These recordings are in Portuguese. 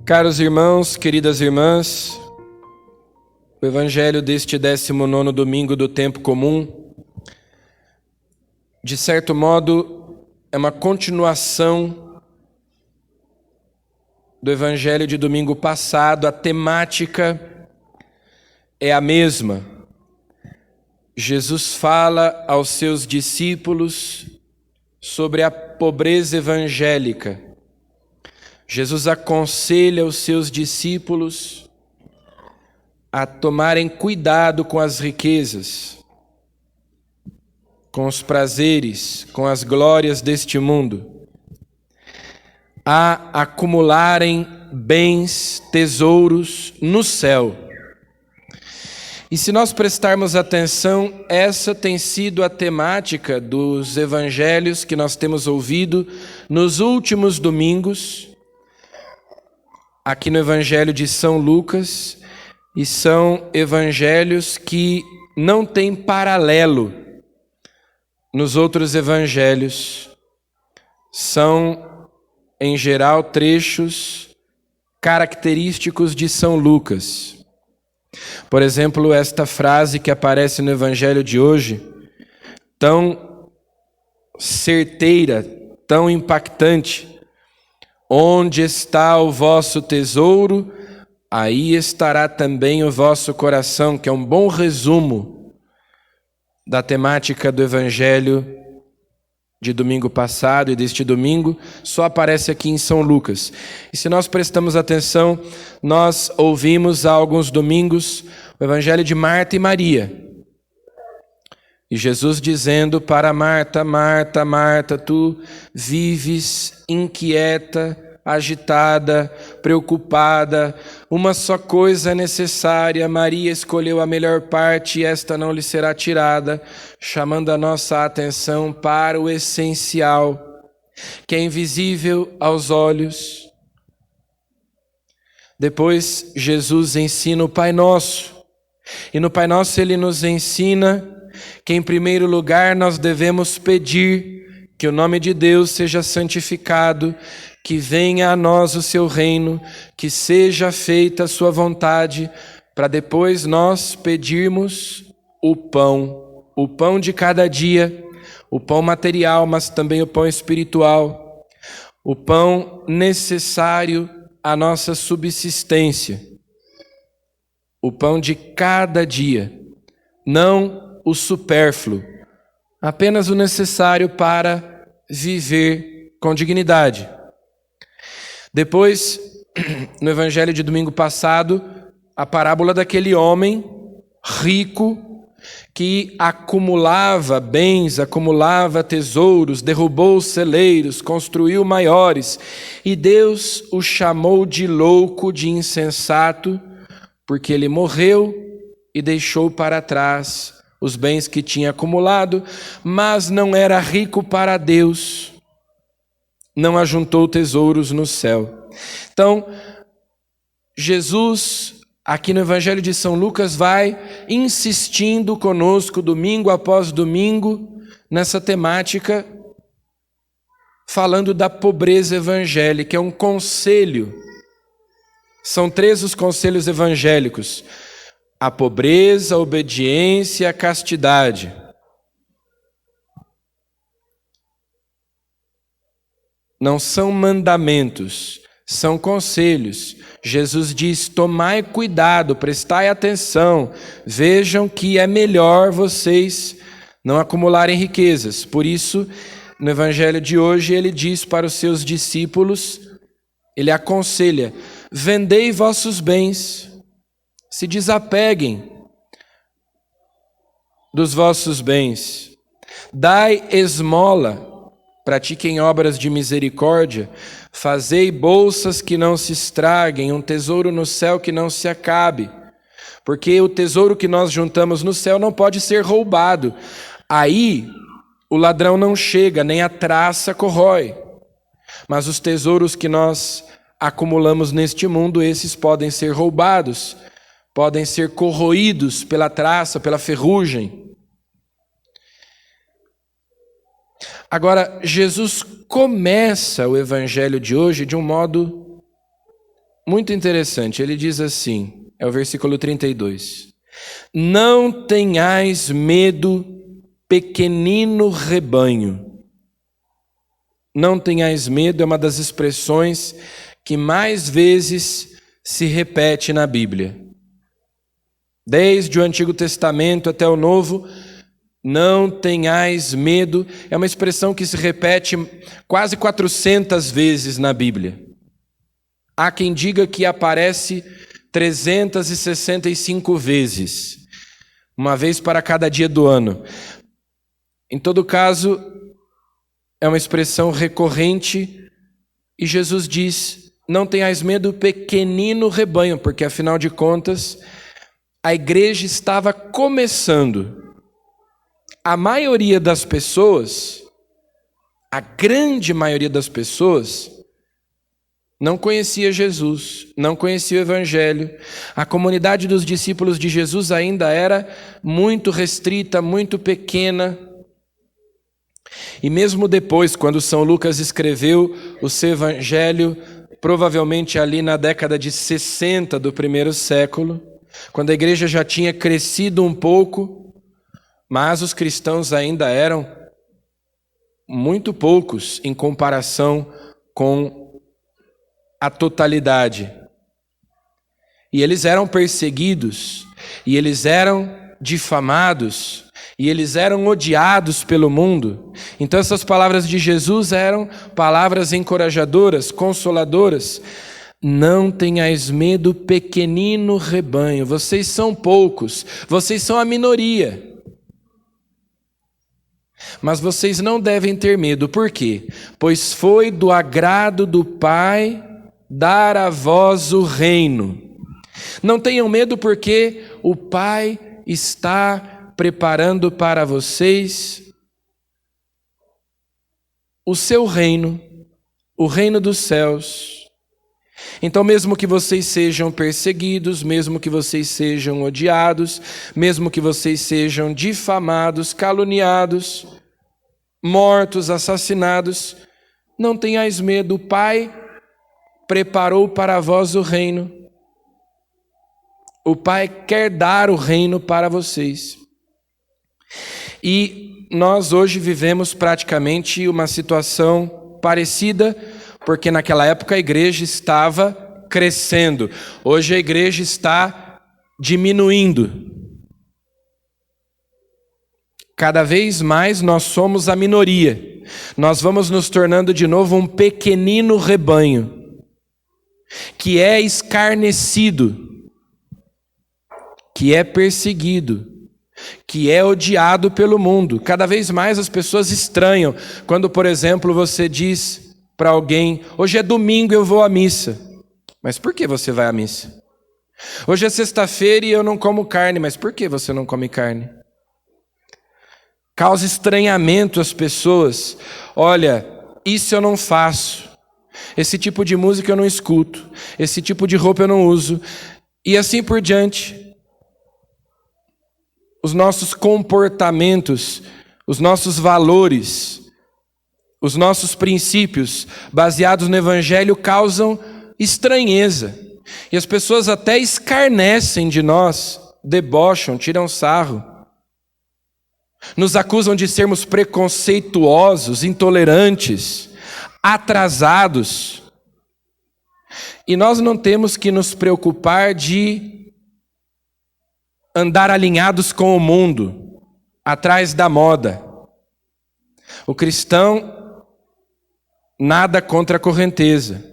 Caros irmãos, queridas irmãs, o Evangelho deste 19º domingo do tempo comum, de certo modo, é uma continuação do Evangelho de domingo passado. A temática é a mesma. Jesus fala aos seus discípulos sobre a pobreza evangélica. Jesus aconselha os seus discípulos a tomarem cuidado com as riquezas, com os prazeres, com as glórias deste mundo, a acumularem bens, tesouros no céu. E se nós prestarmos atenção, essa tem sido a temática dos evangelhos que nós temos ouvido nos últimos domingos, aqui no Evangelho de São Lucas, e são evangelhos que não têm paralelo nos outros evangelhos. São, em geral, trechos característicos de São Lucas. Por exemplo, esta frase que aparece no Evangelho de hoje, tão certeira, tão impactante: onde está o vosso tesouro, aí estará também o vosso coração, que é um bom resumo da temática do Evangelho de domingo passado e deste domingo, só aparece aqui em São Lucas. E se nós prestamos atenção, nós ouvimos há alguns domingos o Evangelho de Marta e Maria. E Jesus dizendo para Marta: Marta, Marta, tu vives inquieta, agitada, preocupada. Uma só coisa é necessária. Maria escolheu a melhor parte e esta não lhe será tirada, chamando a nossa atenção para o essencial, que é invisível aos olhos. Depois Jesus ensina o Pai Nosso. E no Pai Nosso ele nos ensina que, em primeiro lugar, nós devemos pedir que o nome de Deus seja santificado, que venha a nós o seu reino, que seja feita a sua vontade, para depois nós pedirmos o pão de cada dia, o pão material, mas também o pão espiritual, o pão necessário à nossa subsistência, o pão de cada dia, não o supérfluo, apenas o necessário para viver com dignidade. Depois, no Evangelho de domingo passado, a parábola daquele homem rico que acumulava bens, acumulava tesouros, derrubou os celeiros, construiu maiores, e Deus o chamou de louco, de insensato, porque ele morreu e deixou para trás os bens que tinha acumulado, mas não era rico para Deus, não ajuntou tesouros no céu. Então, Jesus, aqui no Evangelho de São Lucas, vai insistindo conosco, domingo após domingo, nessa temática, falando da pobreza evangélica. É um conselho. São 3 os conselhos evangélicos: a pobreza, a obediência, a castidade. Não são mandamentos, são conselhos. Jesus diz: tomai cuidado, prestai atenção, vejam que é melhor vocês não acumularem riquezas. Por isso, no Evangelho de hoje, ele diz para os seus discípulos, ele aconselha: vendei vossos bens, se desapeguem dos vossos bens, dai esmola, pratiquem obras de misericórdia, fazei bolsas que não se estraguem, um tesouro no céu que não se acabe, porque o tesouro que nós juntamos no céu não pode ser roubado. Aí o ladrão não chega, nem a traça corrói. Mas os tesouros que nós acumulamos neste mundo, esses podem ser roubados, podem ser corroídos pela traça, pela ferrugem. Agora, Jesus começa o Evangelho de hoje de um modo muito interessante. Ele diz assim, é o versículo 32. Não tenhais medo, pequenino rebanho. Não tenhais medo é uma das expressões que mais vezes se repete na Bíblia. Desde o Antigo Testamento até o Novo, não tenhais medo é uma expressão que se repete quase 400 vezes na Bíblia. Há quem diga que aparece 365 vezes, uma vez para cada dia do ano. Em todo caso, é uma expressão recorrente e Jesus diz: não tenhais medo, pequenino rebanho, porque afinal de contas, a igreja estava começando. A maioria das pessoas, a grande maioria das pessoas, não conhecia Jesus, não conhecia o Evangelho. A comunidade dos discípulos de Jesus ainda era muito restrita, muito pequena. E mesmo depois, quando São Lucas escreveu o seu Evangelho, provavelmente ali na década de 60 do primeiro século, quando a igreja já tinha crescido um pouco, mas os cristãos ainda eram muito poucos em comparação com a totalidade. E eles eram perseguidos, e eles eram difamados, e eles eram odiados pelo mundo. Então essas palavras de Jesus eram palavras encorajadoras, consoladoras. Não tenhais medo, pequenino rebanho, vocês são poucos, vocês são a minoria. Mas vocês não devem ter medo, por quê? Pois foi do agrado do Pai dar a vós o reino. Não tenham medo, porque o Pai está preparando para vocês o seu reino, o reino dos céus. Então, mesmo que vocês sejam perseguidos, mesmo que vocês sejam odiados, mesmo que vocês sejam difamados, caluniados, mortos, assassinados, não tenhais medo, o Pai preparou para vós o reino. O Pai quer dar o reino para vocês. E nós hoje vivemos praticamente uma situação parecida, porque naquela época a igreja estava crescendo. Hoje a igreja está diminuindo. Cada vez mais nós somos a minoria. Nós vamos nos tornando de novo um pequenino rebanho, que é escarnecido, que é perseguido, que é odiado pelo mundo. Cada vez mais as pessoas estranham quando, por exemplo, você diz para alguém: hoje é domingo, eu vou à missa. Mas por que você vai à missa? Hoje é sexta-feira e eu não como carne. Mas por que você não come carne? Causa estranhamento às pessoas. Olha, isso eu não faço. Esse tipo de música eu não escuto. Esse tipo de roupa eu não uso. E assim por diante. Os nossos comportamentos, os nossos valores, os nossos princípios baseados no Evangelho causam estranheza. E as pessoas até escarnecem de nós, debocham, tiram sarro. Nos acusam de sermos preconceituosos, intolerantes, atrasados. E nós não temos que nos preocupar de andar alinhados com o mundo, atrás da moda. O cristão nada contra a correnteza.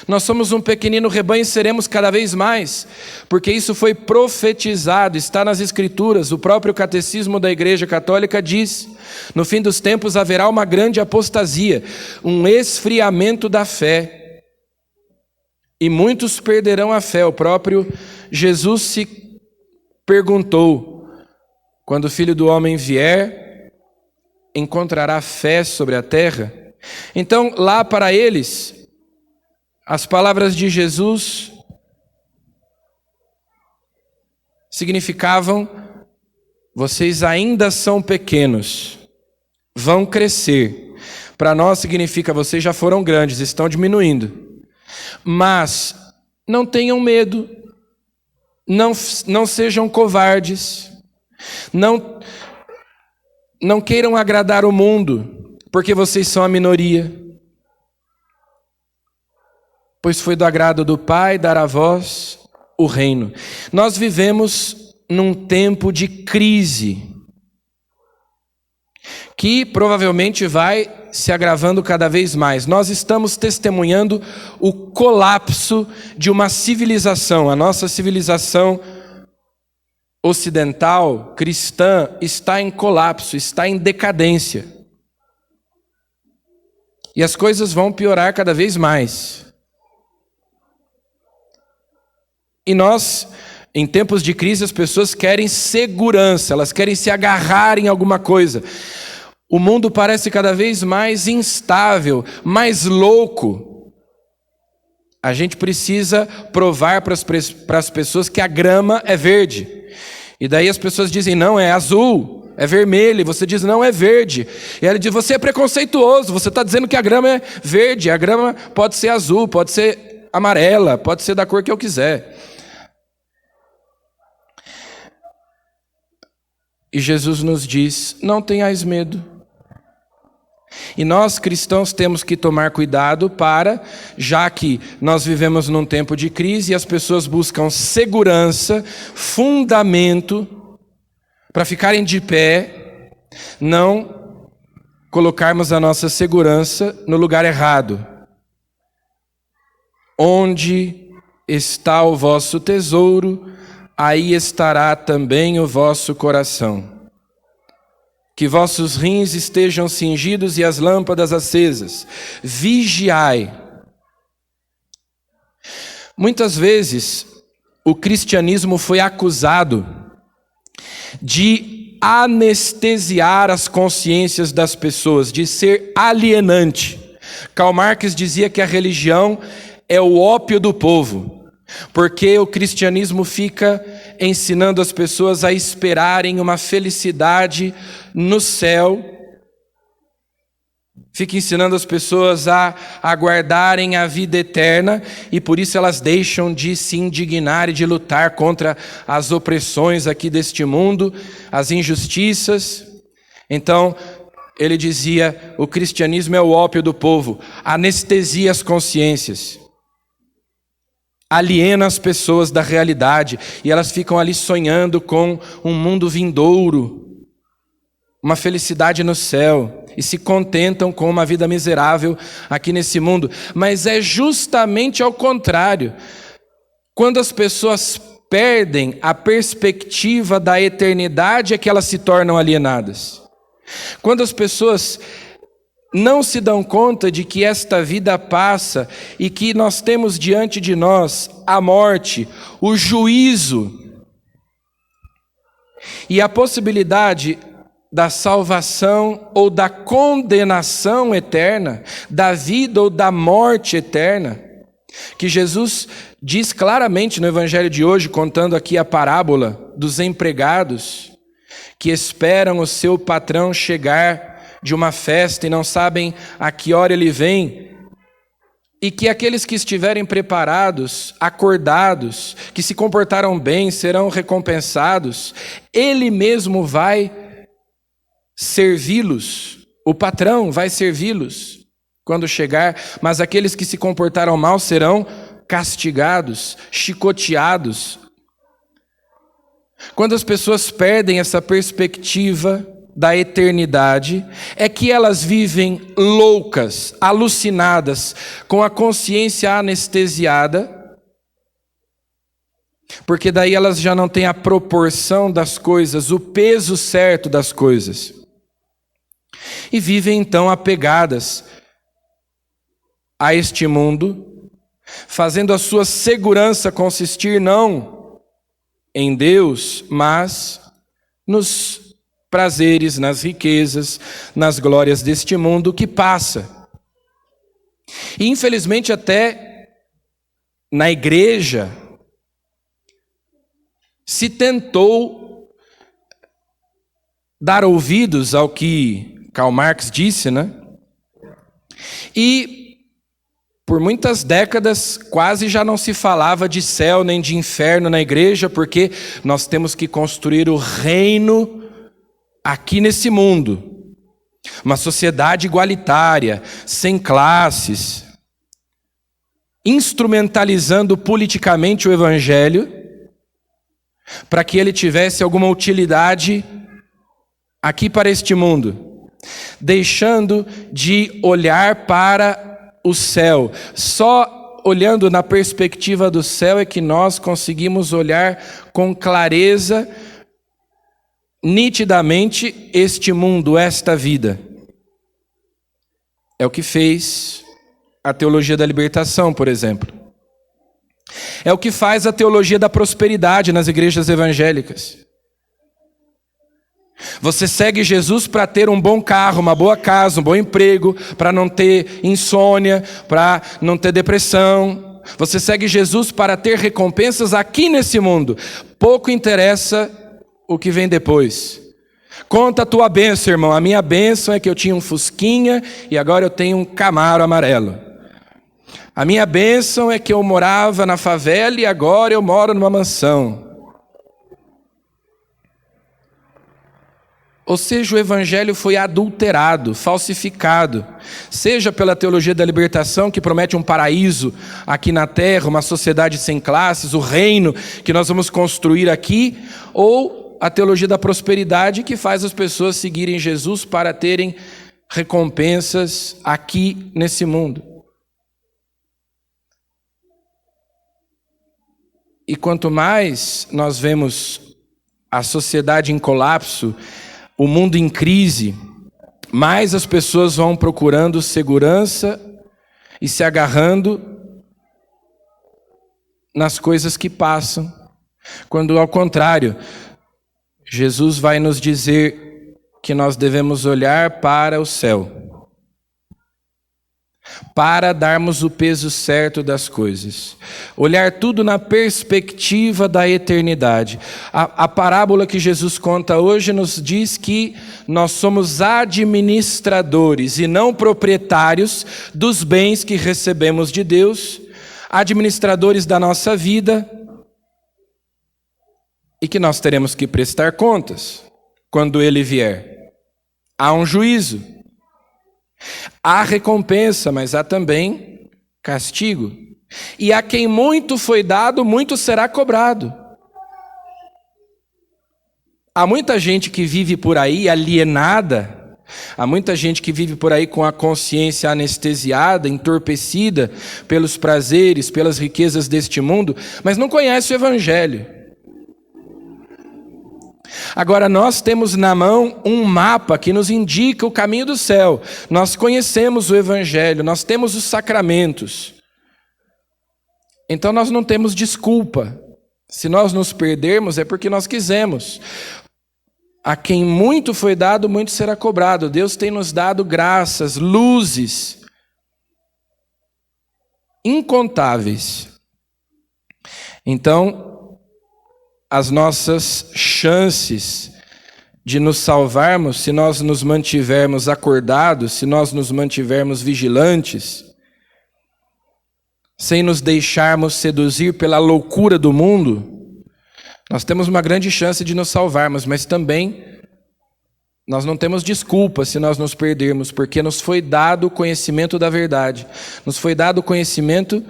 Nós somos um pequenino rebanho e seremos cada vez mais, porque isso foi profetizado, está nas Escrituras. O próprio Catecismo da Igreja Católica diz: no fim dos tempos haverá uma grande apostasia, um esfriamento da fé, e muitos perderão a fé. O próprio Jesus se perguntou: quando o Filho do Homem vier, encontrará fé sobre a terra? Então, lá para eles, as palavras de Jesus significavam: vocês ainda são pequenos, vão crescer. Para nós significa: vocês já foram grandes, estão diminuindo. Mas não tenham medo, não sejam covardes, não queiram agradar o mundo, porque vocês são a minoria. Pois foi do agrado do Pai dar a vós o reino. Nós vivemos num tempo de crise, que provavelmente vai se agravando cada vez mais. Nós estamos testemunhando o colapso de uma civilização. A nossa civilização ocidental, cristã, está em colapso, está em decadência. E as coisas vão piorar cada vez mais. E nós, em tempos de crise, as pessoas querem segurança, elas querem se agarrar em alguma coisa. O mundo parece cada vez mais instável, mais louco. A gente precisa provar para as pessoas que a grama é verde. E daí as pessoas dizem, não, é azul, é vermelho. E você diz, não, é verde. E ela diz, você é preconceituoso, você está dizendo que a grama é verde. A grama pode ser azul, pode ser amarela, pode ser da cor que eu quiser. E Jesus nos diz, não tenhais medo. E nós cristãos temos que tomar cuidado já que nós vivemos num tempo de crise e as pessoas buscam segurança, fundamento, para ficarem de pé, não colocarmos a nossa segurança no lugar errado. Onde está o vosso tesouro, aí estará também o vosso coração. Que vossos rins estejam cingidos e as lâmpadas acesas. Vigiai. Muitas vezes, o cristianismo foi acusado de anestesiar as consciências das pessoas, de ser alienante. Karl Marx dizia que a religião é o ópio do povo, porque o cristianismo fica ensinando as pessoas a esperarem uma felicidade no céu, fica ensinando as pessoas a aguardarem a vida eterna, e por isso elas deixam de se indignar e de lutar contra as opressões aqui deste mundo, as injustiças. Então, ele dizia, o cristianismo é o ópio do povo, anestesia as consciências, aliena as pessoas da realidade, e elas ficam ali sonhando com um mundo vindouro, uma felicidade no céu, e se contentam com uma vida miserável aqui nesse mundo. Mas é justamente ao contrário. Quando as pessoas perdem a perspectiva da eternidade, é que elas se tornam alienadas. Quando as pessoas não se dão conta de que esta vida passa e que nós temos diante de nós a morte, o juízo e a possibilidade da salvação ou da condenação eterna, da vida ou da morte eterna, que Jesus diz claramente no Evangelho de hoje, contando aqui a parábola dos empregados que esperam o seu patrão chegar de uma festa e não sabem a que hora ele vem, e que aqueles que estiverem preparados, acordados, que se comportaram bem, serão recompensados. Ele mesmo vai servi-los, o patrão vai servi-los quando chegar, mas aqueles que se comportaram mal serão castigados, chicoteados. Quando as pessoas perdem essa perspectiva da eternidade, é que elas vivem loucas, alucinadas, com a consciência anestesiada, porque daí elas já não têm a proporção das coisas, o peso certo das coisas. E vivem então apegadas a este mundo, fazendo a sua segurança consistir não em Deus, mas nos prazeres, nas riquezas, nas glórias deste mundo que passa. E infelizmente até na igreja se tentou dar ouvidos ao que Karl Marx disse, né? E Por muitas décadas, quase já não se falava de céu nem de inferno na igreja, porque nós temos que construir o reino aqui nesse mundo. Uma sociedade igualitária, sem classes, instrumentalizando politicamente o evangelho, para que ele tivesse alguma utilidade aqui para este mundo, deixando de olhar para o céu. Só olhando na perspectiva do céu é que nós conseguimos olhar com clareza, nitidamente, este mundo, esta vida. É o que fez a teologia da libertação, por exemplo. É o que faz a teologia da prosperidade nas igrejas evangélicas. Você segue Jesus para ter um bom carro, uma boa casa, um bom emprego, para não ter insônia, para não ter depressão. Você segue Jesus para ter recompensas aqui nesse mundo. Pouco interessa o que vem depois. Conta a tua bênção, irmão. A minha bênção é que eu tinha um Fusquinha e agora eu tenho um Camaro amarelo. A minha bênção é que eu morava na favela e agora eu moro numa mansão. Ou seja, o evangelho foi adulterado, falsificado, seja pela teologia da libertação, que promete um paraíso aqui na terra, uma sociedade sem classes, o reino que nós vamos construir aqui, ou a teologia da prosperidade, que faz as pessoas seguirem Jesus para terem recompensas aqui nesse mundo. E quanto mais nós vemos a sociedade em colapso, o mundo em crise, mais as pessoas vão procurando segurança e se agarrando nas coisas que passam, quando ao contrário, Jesus vai nos dizer que nós devemos olhar para o céu, para darmos o peso certo das coisas. Olhar tudo na perspectiva da eternidade. A parábola que Jesus conta hoje nos diz que nós somos administradores e não proprietários dos bens que recebemos de Deus, administradores da nossa vida, e que nós teremos que prestar contas quando Ele vier. Há um juízo. Há recompensa, mas há também castigo. E a quem muito foi dado, muito será cobrado. Há muita gente que vive por aí alienada, há muita gente que vive por aí com a consciência anestesiada, entorpecida pelos prazeres, pelas riquezas deste mundo, mas não conhece o evangelho. Agora nós temos na mão um mapa que nos indica o caminho do céu. Nós conhecemos o evangelho, nós temos os sacramentos. Então nós não temos desculpa. Se nós nos perdermos é porque nós quisemos. A quem muito foi dado, muito será cobrado. Deus tem nos dado graças, luzes incontáveis. Então, as nossas chances de nos salvarmos, se nós nos mantivermos acordados, se nós nos mantivermos vigilantes, sem nos deixarmos seduzir pela loucura do mundo, nós temos uma grande chance de nos salvarmos, mas também nós não temos desculpa se nós nos perdermos, porque nos foi dado o conhecimento da verdade, nos foi dado o conhecimento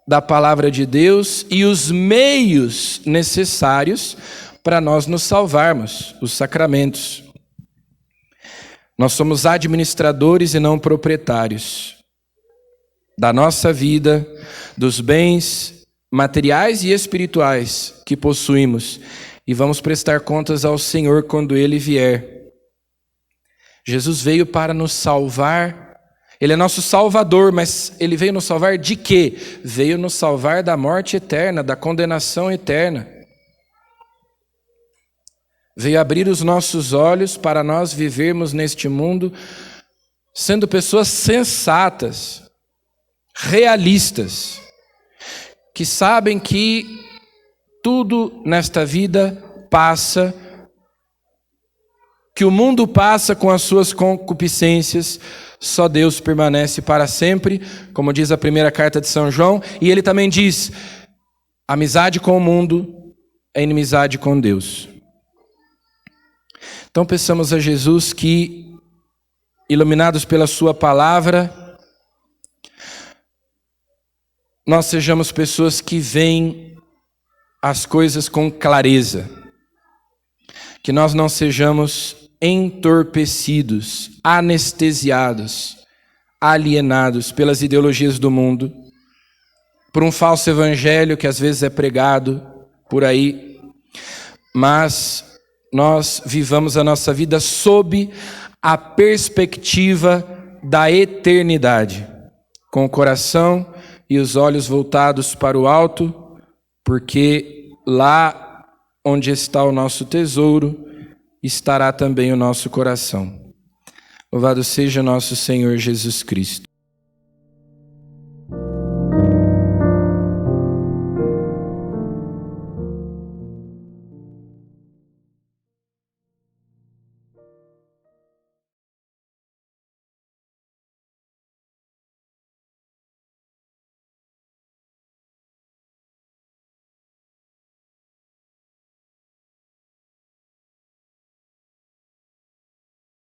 da palavra de Deus e os meios necessários para nós nos salvarmos, os sacramentos. Nós somos administradores e não proprietários da nossa vida, dos bens materiais e espirituais que possuímos, e vamos prestar contas ao Senhor quando Ele vier. Jesus veio para nos salvar. Ele é nosso Salvador, mas Ele veio nos salvar de quê? Veio nos salvar da morte eterna, da condenação eterna. Veio abrir os nossos olhos para nós vivermos neste mundo sendo pessoas sensatas, realistas, que sabem que tudo nesta vida passa que o mundo passa com as suas concupiscências, só Deus permanece para sempre, como diz a primeira carta de São João. E ele também diz: amizade com o mundo é inimizade com Deus. Então peçamos a Jesus que, iluminados pela sua palavra, nós sejamos pessoas que veem as coisas com clareza, que nós não sejamos entorpecidos, anestesiados, alienados pelas ideologias do mundo, por um falso evangelho que às vezes é pregado por aí, mas nós vivamos a nossa vida sob a perspectiva da eternidade, com o coração e os olhos voltados para o alto, porque lá onde está o nosso tesouro, estará também o nosso coração. Louvado seja nosso Senhor Jesus Cristo.